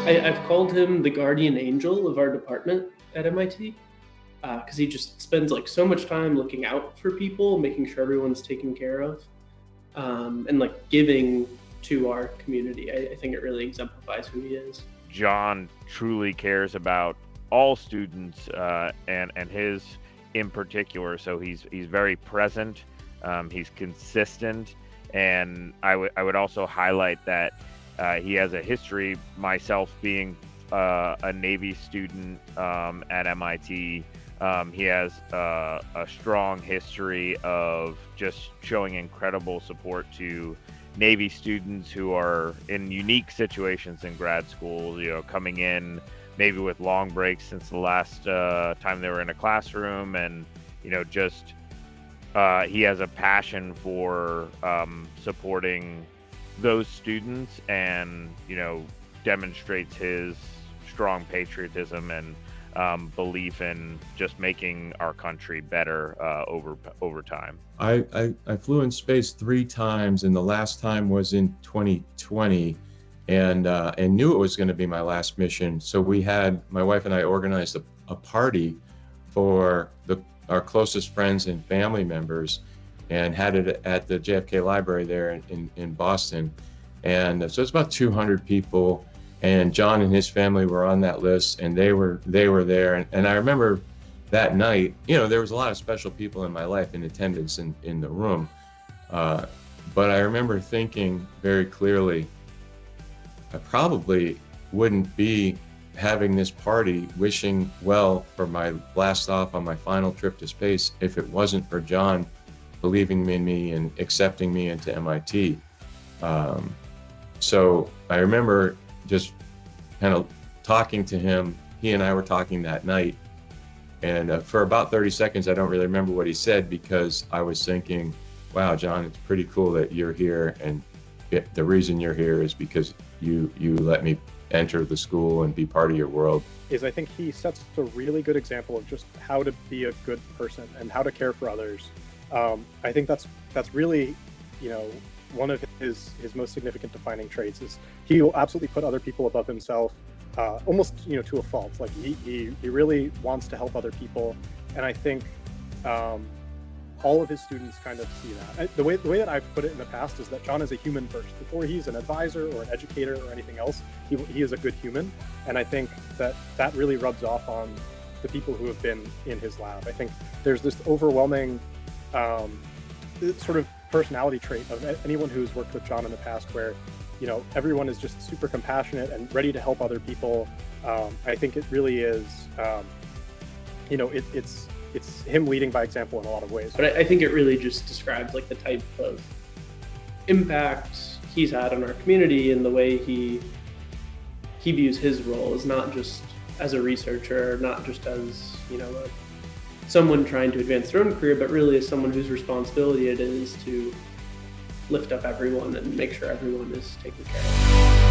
I've called him the guardian angel of our department at MIT because he just spends like so much time looking out for people, making sure everyone's taken care of, and like giving to our community. I think it really exemplifies who he is. John truly cares about all students and his in particular. So he's very present. He's consistent, and I would also highlight that he has a history. Myself being a Navy student at MIT, he has a strong history of just showing incredible support to Navy students who are in unique situations in grad school, coming in maybe with long breaks since the last time they were in a classroom. And, just he has a passion for supporting those students and, demonstrates his strong patriotism and belief in just making our country better over time. I flew in space 3 times, and the last time was in 2020, and knew it was going to be my last mission. So my wife and I organized a party for our closest friends and family members, and had it at the JFK Library there in Boston. And so it's about 200 people. And John and his family were on that list, and they were there. And I remember that night, there was a lot of special people in my life in attendance in the room. But I remember thinking very clearly, I probably wouldn't be having this party wishing well for my blast off on my final trip to space if it wasn't for John believing in me and accepting me into MIT. So I remember just kind of talking to him. He and I were talking that night, and for about 30 seconds, I don't really remember what he said, because I was thinking, wow, John, it's pretty cool that you're here, and the reason you're here is because you let me enter the school and be part of your world. I think he sets a really good example of just how to be a good person and how to care for others. I think that's really, one of his most significant defining traits is he will absolutely put other people above himself, almost to a fault. Like he really wants to help other people, and I think all of his students kind of see that. The way that I've put it in the past is that John is a human first. Before he's an advisor or an educator or anything else, he is a good human, and I think that really rubs off on the people who have been in his lab. I think there's this overwhelming sort of personality trait of anyone who's worked with John in the past, where everyone is just super compassionate and ready to help other people. I think it really is it's him leading by example in a lot of ways. But I think it really just describes like the type of impact he's had on our community, and the way he views his role as not just as a researcher, not just as someone trying to advance their own career, but really as someone whose responsibility it is to lift up everyone and make sure everyone is taken care of.